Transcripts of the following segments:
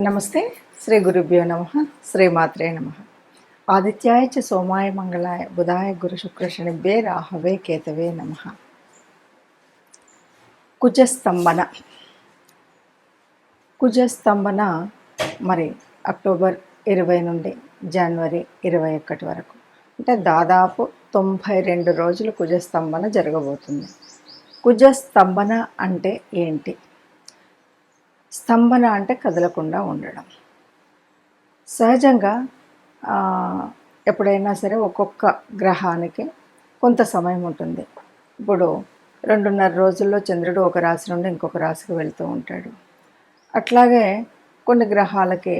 నమస్తే. శ్రీ గురుభ్యో నమః. శ్రీమాత్రే నమః. ఆదిత్యాయ చ సోమాయ మంగళాయ బుధాయ గురు శుక్ర శనిభ్యే రాహవే కేతవే నమః. కుజస్తంభన. కుజస్తంభన మరి అక్టోబర్ 20 నుండి జనవరి 21 వరకు, అంటే దాదాపు 92 రోజులు కుజస్తంభన జరగబోతుంది. కుజస్తంభన అంటే ఏంటి? స్తంభన అంటే కదలకుండా ఉండడం. సహజంగా ఎప్పుడైనా సరే ఒక్కొక్క గ్రహానికి కొంత సమయం ఉంటుంది. ఇప్పుడు 2.5 రోజుల్లో చంద్రుడు ఒక రాశి నుండి ఇంకొక రాశికి వెళ్తూ ఉంటాడు. అట్లాగే కొన్ని గ్రహాలకి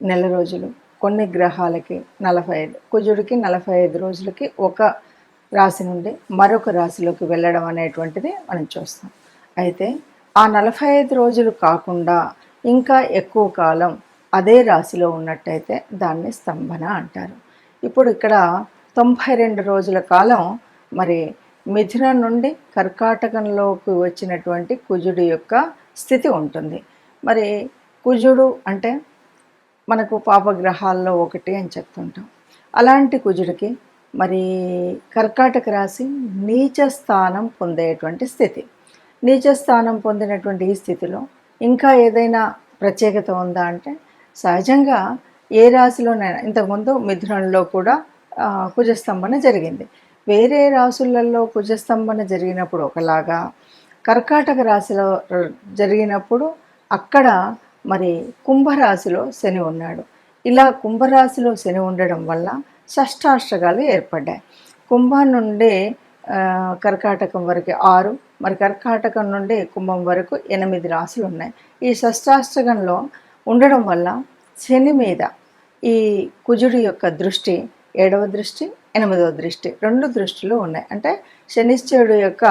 నెల రోజులు, కొన్ని గ్రహాలకి 45, కుజుడికి 45 రోజులకి ఒక రాశి నుండి మరొక రాశిలోకి వెళ్ళడం అనేటువంటిది మనం చూస్తాం. అయితే ఆ 45 రోజులు కాకుండా ఇంకా ఎక్కువ కాలం అదే రాశిలో ఉన్నట్టయితే దాన్ని స్తంభన అంటారు. ఇప్పుడు ఇక్కడ 92 రోజుల కాలం మరి మిథునం నుండి కర్కాటకంలోకి వచ్చినటువంటి కుజుడి యొక్క స్థితి ఉంటుంది. మరి కుజుడు అంటే మనకు పాపగ్రహాల్లో ఒకటి అని చెప్తుంటాం. అలాంటి కుజుడికి మరి కర్కాటక రాశి నీచ స్థానం పొందేటువంటి స్థితి. నీచ స్థానం పొందినటువంటి ఈ స్థితిలో ఇంకా ఏదైనా ప్రత్యేకత ఉందా అంటే, సహజంగా ఏ రాశిలోనైనా ఇంతకుముందు మిథునంలో కూడా కుజస్తంభన జరిగింది. వేరే రాశులలో కుజస్తంభన జరిగినప్పుడు ఒకలాగా, కర్కాటక రాశిలో జరిగినప్పుడు అక్కడ మరి కుంభరాశిలో శని ఉన్నాడు. ఇలా కుంభరాశిలో శని ఉండడం వల్ల షష్టాష్టకాలు ఏర్పడ్డాయి. కుంభం నుండి కర్కాటకం వరకు 6, మరి కర్కాటకం నుండి కుంభం వరకు 8 రాశులు ఉన్నాయి. ఈ షష్టాష్టకంలో ఉండడం వల్ల శని మీద ఈ కుజుడి యొక్క దృష్టి 7వ దృష్టి, 8వ దృష్టి, 2 దృష్టిలు ఉన్నాయి. అంటే శనిశ్చరుడు యొక్క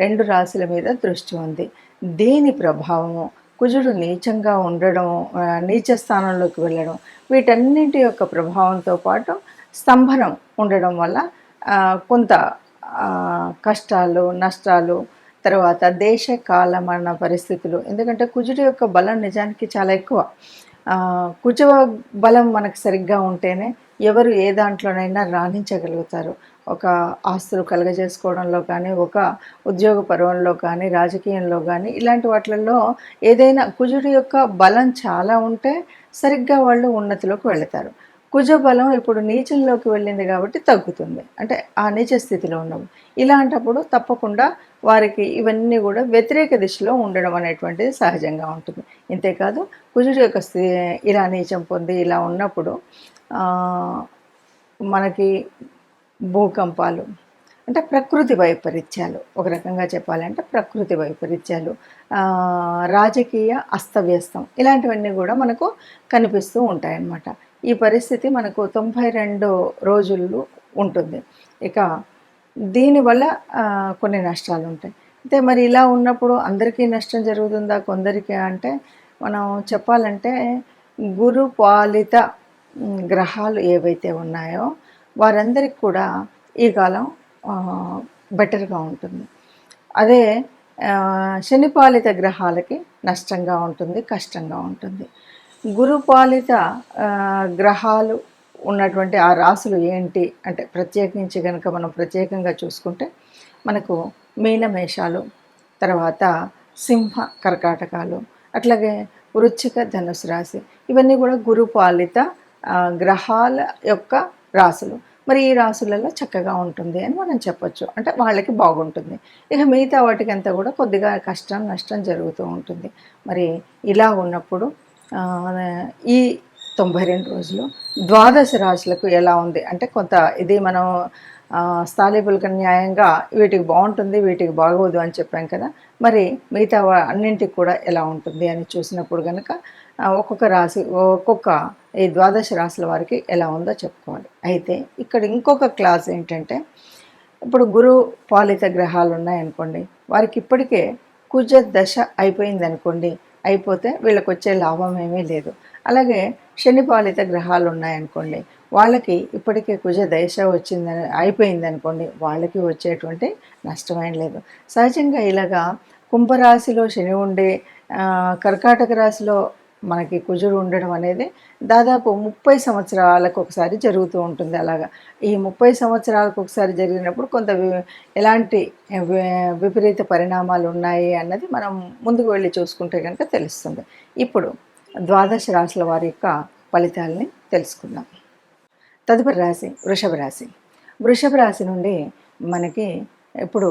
2 రాశుల మీద దృష్టి ఉంది. దీని ప్రభావము, కుజుడు నీచంగా ఉండడం, నీచ స్థానంలోకి వెళ్ళడం, వీటన్నింటి యొక్క ప్రభావంతో పాటు స్తంభనం ఉండడం వల్ల కొంత కష్టాలు, నష్టాలు, తర్వాత దేశ కాలమాన పరిస్థితులు. ఎందుకంటే కుజుడి యొక్క బలం నిజానికి చాలా ఎక్కువ. కుజ బలం మనకు సరిగ్గా ఉంటేనే ఎవరు ఏ దాంట్లోనైనా రాణించగలుగుతారు. ఒక ఆస్తులు కలుగజేసుకోవడంలో కానీ, ఒక ఉద్యోగ పర్వంలో కానీ, రాజకీయంలో కానీ, ఇలాంటి వాటిల్లో ఏదైనా కుజుడి యొక్క బలం చాలా ఉంటే సరిగ్గా వాళ్ళు ఉన్నతిలోకి వెళతారు. కుజ బలం ఇప్పుడు నీచంలోకి వెళ్ళింది కాబట్టి తగ్గుతుంది, అంటే ఆ నీచ స్థితిలో ఉన్నప్పుడు. ఇలాంటప్పుడు తప్పకుండా వారికి ఇవన్నీ కూడా వ్యతిరేక దిశలో ఉండడం అనేటువంటిది సహజంగా ఉంటుంది. ఇంతేకాదు కుజుడి యొక్క ఇలా నీచం పొంది ఇలా ఉన్నప్పుడు మనకి భూకంపాలు, అంటే ప్రకృతి వైపరీత్యాలు, ఒక రకంగా చెప్పాలంటే ప్రకృతి వైపరీత్యాలు, రాజకీయ అస్తవ్యస్తం, ఇలాంటివన్నీ కూడా మనకు కనిపిస్తూ ఉంటాయన్నమాట. ఈ పరిస్థితి మనకు 92 రోజులు ఉంటుంది. ఇక దీనివల్ల కొన్ని నష్టాలు ఉంటాయి. అయితే మరి ఇలా ఉన్నప్పుడు అందరికీ నష్టం జరుగుతుందా, కొందరికి అంటే మనం చెప్పాలంటే గురు పాలిత గ్రహాలు ఏవైతే ఉన్నాయో వారందరికీ కూడా ఈ కాలం బెటర్గా ఉంటుంది. అదే శనిపాలిత గ్రహాలకి నష్టంగా ఉంటుంది, కష్టంగా ఉంటుంది. గురుపాలిత గ్రహాలు ఉన్నటువంటి ఆ రాశులు ఏంటి అంటే, ప్రత్యేకించి కనుక మనం ప్రత్యేకంగా చూసుకుంటే మనకు మీనమేషాలు, తర్వాత సింహ కర్కాటకాలు, అట్లాగే వృశ్చిక ధనుసు రాశి, ఇవన్నీ కూడా గురుపాలిత గ్రహాల యొక్క రాశులు. మరి ఈ రాశులలో చక్కగా ఉంటుంది అని మనం చెప్పొచ్చు, అంటే వాళ్ళకి బాగుంటుంది. ఇక మిగతా వాటికంతా కూడా కొద్దిగా కష్టం, నష్టం జరుగుతూ ఉంటుంది. మరి ఇలా ఉన్నప్పుడు ఈ 92 రోజులు ద్వాదశ రాశులకు ఎలా ఉంది అంటే, కొంత ఇది మనం స్థాళీపులక న్యాయంగా వీటికి బాగుంటుంది, వీటికి బాగోదు అని చెప్పాం కదా. మరి మిగతా అన్నింటికి కూడా ఎలా ఉంటుంది అని చూసినప్పుడు కనుక ఒక్కొక్క రాశి, ఒక్కొక్క ఈ ద్వాదశ రాశుల వారికి ఎలా ఉందో చెప్పుకోవాలి. అయితే ఇక్కడ ఇంకొక క్లాస్ ఏంటంటే, ఇప్పుడు గురు పాలిత గ్రహాలు ఉన్నాయనుకోండి, వారికి ఇప్పటికే కుజ దశ అయిపోయింది అనుకోండి, అయిపోతే వీళ్ళకి వచ్చే లాభం ఏమీ లేదు. అలాగే శని పాలిత గ్రహాలు ఉన్నాయనుకోండి, వాళ్ళకి ఇప్పటికే కుజ దశ వచ్చిందని అయిపోయింది అనుకోండి, వాళ్ళకి వచ్చేటువంటి నష్టమేం లేదు. సహజంగా ఇలాగా కుంభరాశిలో శని ఉండి కర్కాటక రాశిలో మనకి కుజుడు ఉండడం అనేది దాదాపు 30 సంవత్సరాలకు ఒకసారి జరుగుతూ ఉంటుంది. అలాగా ఈ 30 సంవత్సరాలకు ఒకసారి జరిగినప్పుడు కొంత ఎలాంటి విపరీత పరిణామాలు ఉన్నాయి అన్నది మనం ముందుకు వెళ్ళి చూసుకుంటే కనుక తెలుస్తుంది. ఇప్పుడు ద్వాదశ రాశుల వారి యొక్క ఫలితాలని తెలుసుకుందాం. తదుపరి రాశి వృషభ రాశి. వృషభ రాశి నుండి మనకి ఇప్పుడు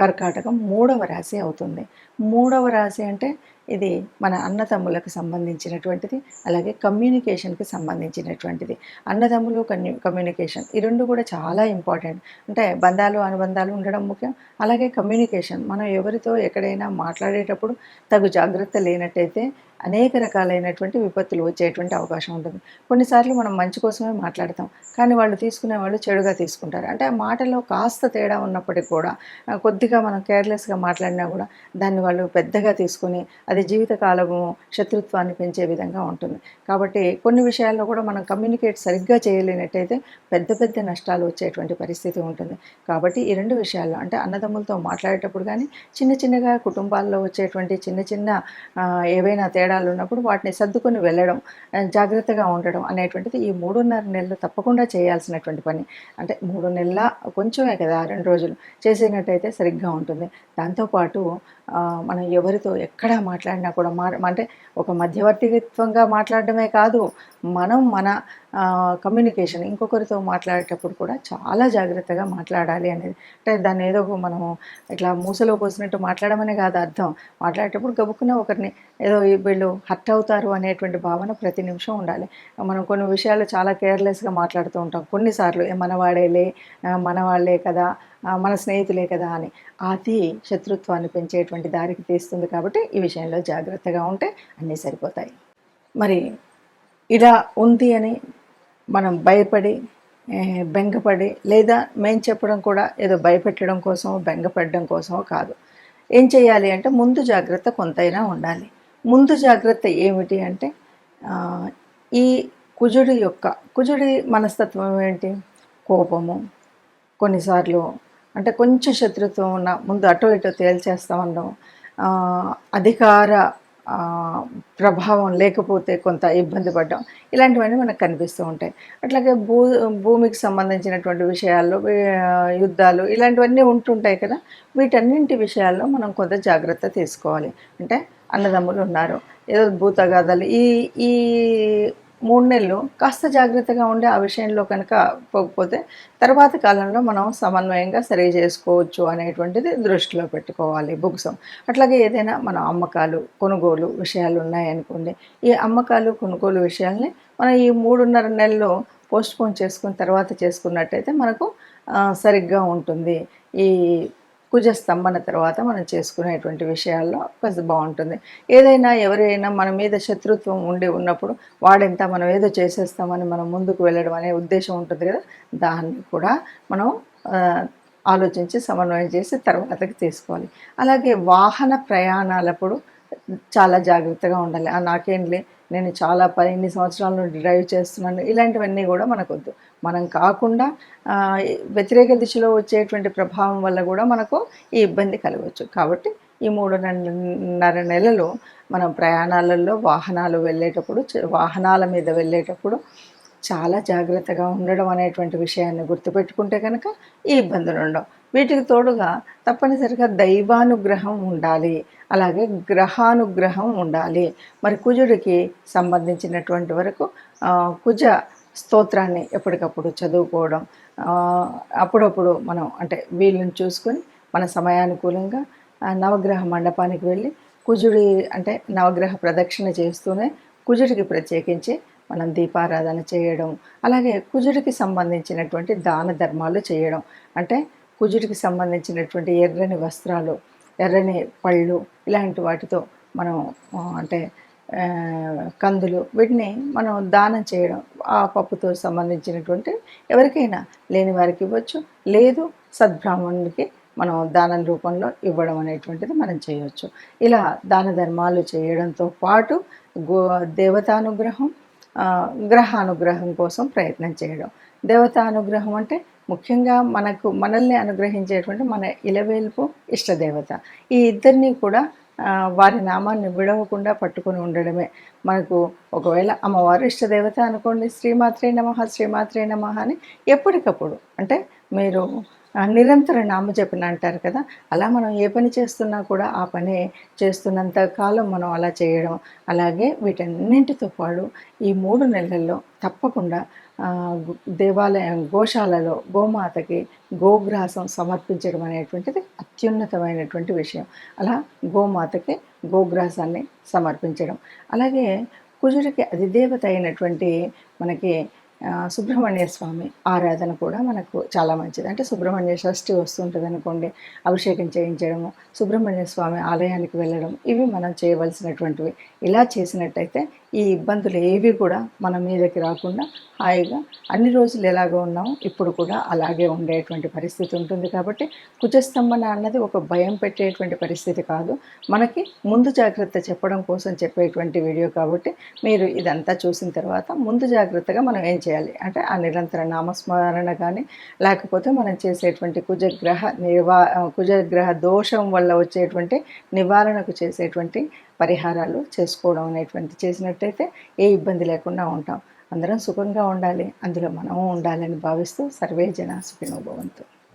కర్కాటకం 3వ రాశి అవుతుంది. 3వ రాశి అంటే ఇది మన అన్నదమ్ములకు సంబంధించినటువంటిది, అలాగే కమ్యూనికేషన్కి సంబంధించినటువంటిది. అన్నదమ్ములు కమ్యూనికేషన్ ఈ రెండు కూడా చాలా ఇంపార్టెంట్. అంటే బంధాలు అనుబంధాలు ఉండడం ముఖ్యం, అలాగే కమ్యూనికేషన్. మనం ఎవరితో ఎక్కడైనా మాట్లాడేటప్పుడు తగు జాగ్రత్త లేనట్టయితే అనేక రకాలైనటువంటి విపత్తులు వచ్చేటువంటి అవకాశం ఉంటుంది. కొన్నిసార్లు మనం మంచి కోసమే మాట్లాడతాం, కానీ వాళ్ళు తీసుకునే వాళ్ళు చెడుగా తీసుకుంటారు. అంటే ఆ మాటలో కాస్త తేడా ఉన్నప్పటికీ కూడా కొద్దిగా మనం కేర్లెస్గా మాట్లాడినా కూడా దాన్ని వాళ్ళు పెద్దగా తీసుకొని అది జీవితకాలము శత్రుత్వాన్ని పెంచే విధంగా ఉంటుంది. కాబట్టి కొన్ని విషయాల్లో కూడా మనం కమ్యూనికేట్ సరిగ్గా చేయలేనట్టయితే పెద్ద పెద్ద నష్టాలు వచ్చేటువంటి పరిస్థితి ఉంటుంది. కాబట్టి ఈ రెండు విషయాల్లో అంటే అన్నదమ్ములతో మాట్లాడేటప్పుడు కానీ చిన్న చిన్నగా కుటుంబాల్లో వచ్చేటువంటి చిన్న చిన్న ఏవైనా తేడాలు ఉన్నప్పుడు వాటిని సర్దుకొని వెళ్ళడం, జాగ్రత్తగా ఉండడం అనేటువంటిది ఈ 3.5 నెలలు తప్పకుండా చేయాల్సినటువంటి పని. అంటే 3 నెలల కొంచెమే కదా, 2 రోజులు చేసినట్టయితే సరిగ్గా ఉంటుంది. దాంతోపాటు మనం ఎవరితో ఎక్కడ మాట్లాడినా కూడా అంటే ఒక మధ్యవర్తిత్వంగా మాట్లాడడమే కాదు, మనం మన కమ్యూనికేషన్ ఇంకొకరితో మాట్లాడేటప్పుడు కూడా చాలా జాగ్రత్తగా మాట్లాడాలి అనేది. అంటే దాన్ని ఏదో మనం ఇట్లా మూసలో పోసినట్టు మాట్లాడమనే కాదు అర్థం. మాట్లాడేటప్పుడు గబుక్కున ఒకరిని ఏదో వీళ్ళు హర్ట్ అవుతారు అనేటువంటి భావన ప్రతి నిమిషం ఉండాలి. మనం కొన్ని విషయాలు చాలా కేర్లెస్గా మాట్లాడుతూ ఉంటాం కొన్నిసార్లు, మనవాడేలే, మనవాళ్లే కదా, మన స్నేహితులే కదా అని. అది శత్రుత్వాన్ని పెంచేటువంటి దారికి తీస్తుంది. కాబట్టి ఈ విషయంలో జాగ్రత్తగా ఉంటే అన్నీ సరిపోతాయి. మరి ఇలా ఉంది అని మనం భయపడి బెంగపడి, లేదా మేము చెప్పడం కూడా ఏదో భయపెట్టడం కోసమో బెంగపడడం కోసమో కాదు. ఏం చేయాలి అంటే ముందు జాగ్రత్త కొంతైనా ఉండాలి. ముందు జాగ్రత్త ఏమిటి అంటే ఈ కుజుడి మనస్తత్వం ఏంటి? కోపము, కొన్నిసార్లు అంటే కొంచెం శత్రుత్వం ఉన్న ముందు అటో ఇటో తేల్చేస్తామనడం, అధికార ప్రభావం లేకపోతే కొంత ఇబ్బంది పడ్డం, ఇలాంటివన్నీ మనకు కనిపిస్తూ ఉంటాయి. అట్లాగే భూమికి సంబంధించినటువంటి విషయాల్లో యుద్ధాలు ఇలాంటివన్నీ ఉంటుంటాయి కదా. వీటన్నింటి విషయాల్లో మనం కొంత జాగ్రత్త తీసుకోవాలి. అంటే అన్నదమ్ములు ఉన్నారు, ఏదో భూతగాథలు, ఈ ఈ 3 నెలలు కాస్త జాగ్రత్తగా ఉండి ఆ విషయంలో కనుక పోకపోతే తర్వాత కాలంలో మనం సమన్వయంగా సరి చేసుకోవచ్చు అనేటువంటిది దృష్టిలో పెట్టుకోవాలి బుక్సం. అట్లాగే ఏదైనా మన అమ్మకాలు కొనుగోలు విషయాలు ఉన్నాయనుకోండి, ఈ అమ్మకాలు కొనుగోలు విషయాల్ని మనం ఈ 3.5 నెలలు పోస్ట్పోన్ చేసుకుని తర్వాత చేసుకున్నట్టయితే మనకు సరిగ్గా ఉంటుంది. ఈ కుజ స్తంభన తర్వాత మనం చేసుకునేటువంటి విషయాల్లో కొంచెం బాగుంటుంది. ఏదైనా ఎవరైనా మన మీద శత్రుత్వం ఉన్నప్పుడు వాడెంత మనం ఏదో చేసేస్తామని మనం ముందుకు వెళ్ళడం అనే ఉద్దేశం ఉంటుంది కదా, దాన్ని కూడా మనం ఆలోచించి సమన్వయం చేసి తర్వాతకి తీసుకోవాలి. అలాగే వాహన ప్రయాణాలప్పుడు చాలా జాగ్రత్తగా ఉండాలి. నాకేంలే, నేను చాలా ఇన్ని సంవత్సరాల నుండి డ్రైవ్ చేస్తున్నాను, ఇలాంటివన్నీ కూడా మనకొద్దు. మనం కాకుండా వ్యతిరేక దిశలో వచ్చేటువంటి ప్రభావం వల్ల కూడా మనకు ఈ ఇబ్బంది కలగవచ్చు. కాబట్టి ఈ 3.5 నెలలు మనం ప్రయాణాలలో వాహనాల మీద వెళ్ళేటప్పుడు చాలా జాగ్రత్తగా ఉండడం అనేటువంటి విషయాన్ని గుర్తుపెట్టుకుంటే కనుక ఈ ఇబ్బందులు ఉండవు. వీటికి తోడుగా తప్పనిసరిగా దైవానుగ్రహం ఉండాలి, అలాగే గ్రహానుగ్రహం ఉండాలి. మరి కుజుడికి సంబంధించినటువంటి వరకు కుజ స్తోత్రాన్ని ఎప్పటికప్పుడు చదువుకోవడం, అప్పుడప్పుడు మనం అంటే వీళ్ళని చూసుకొని మన సమయానుకూలంగా నవగ్రహ మండపానికి వెళ్ళి కుజుడి అంటే నవగ్రహ ప్రదక్షిణ చేస్తూనే కుజుడికి ప్రత్యేకించి మనం దీపారాధన చేయడం, అలాగే కుజుడికి సంబంధించినటువంటి దాన ధర్మాలు చేయడం. అంటే కుజుడికి సంబంధించినటువంటి ఎర్రని వస్త్రాలు, ఎర్రని పళ్ళు, ఇలాంటి వాటితో మనం అంటే కందులు వీటిని మనం దానం చేయడం, ఆ పప్పుతో సంబంధించినటువంటి ఎవరికైనా లేని వారికి ఇవ్వచ్చు, లేదు సద్బ్రాహ్మణుడికి మనం దానం రూపంలో ఇవ్వడం అనేటువంటిది మనం చేయవచ్చు. ఇలా దాన ధర్మాలు చేయడంతో పాటు దేవతానుగ్రహం, గ్రహానుగ్రహం కోసం ప్రయత్నం చేయడం. దేవతానుగ్రహం అంటే ముఖ్యంగా మనల్ని అనుగ్రహించేటువంటి మన ఇలవేల్పు ఇష్టదేవత, ఈ ఇద్దరిని కూడా వారి నామాన్ని విడవకుండా పట్టుకొని ఉండడమే. మనకు ఒకవేళ అమ్మవారు ఇష్టదేవత అనుకోండి, శ్రీమాత్రే నమః శ్రీమాత్రే నమః అని ఎప్పటికప్పుడు అంటే మీరు నిరంతర నామజపన అంటారు కదా, అలా మనం ఏ పని చేస్తున్నా కూడా ఆ పని చేస్తున్నంత కాలం మనం అలా చేయడం. అలాగే వీటన్నింటితో పాటు ఈ 3 నెలల్లో తప్పకుండా దేవాలయం గోశాలలో గోమాతకి గోగ్రాసం సమర్పించడం అనేటువంటిది అత్యున్నతమైనటువంటి విషయం. అలా గోమాతకి గోగ్రాసాన్ని సమర్పించడం. అలాగే కుజుడికి అధిదేవత అయినటువంటి మనకి సుబ్రహ్మణ్య స్వామి ఆరాధన కూడా మనకు చాలా మంచిది. అంటే సుబ్రహ్మణ్య షష్ఠి వస్తుంటుంది అనుకోండి, అభిషేకం చేయించడము, సుబ్రహ్మణ్య స్వామి ఆలయానికి వెళ్ళడం, ఇవి మనం చేయవలసినటువంటివి. ఇలా చేసినట్టయితే ఈ ఇబ్బందులు ఏవి కూడా మన మీదకి రాకుండా హాయిగా అన్ని రోజులు ఎలాగో ఉన్నామో ఇప్పుడు కూడా అలాగే ఉండేటువంటి పరిస్థితి ఉంటుంది. కాబట్టి కుజస్తంభన అన్నది ఒక భయం పెట్టేటువంటి పరిస్థితి కాదు, మనకి ముందు జాగ్రత్త చెప్పడం కోసం చెప్పేటువంటి వీడియో. కాబట్టి మీరు ఇదంతా చూసిన తర్వాత ముందు జాగ్రత్తగా మనం ఏం చేయాలి అంటే ఆ నిరంతర నామస్మరణ కానీ, లేకపోతే మనం చేసేటువంటి కుజగ్రహ దోషం వల్ల వచ్చేటువంటి నివారణకు చేసేటువంటి పరిహారాలు చేసుకోవడం అనేటువంటి చేసినట్టయితే ఏ ఇబ్బంది లేకుండా ఉంటాం. అందరం సుఖంగా ఉండాలి, అందులో మనము ఉండాలని భావిస్తూ సర్వే జన సుఖినో భవంతు.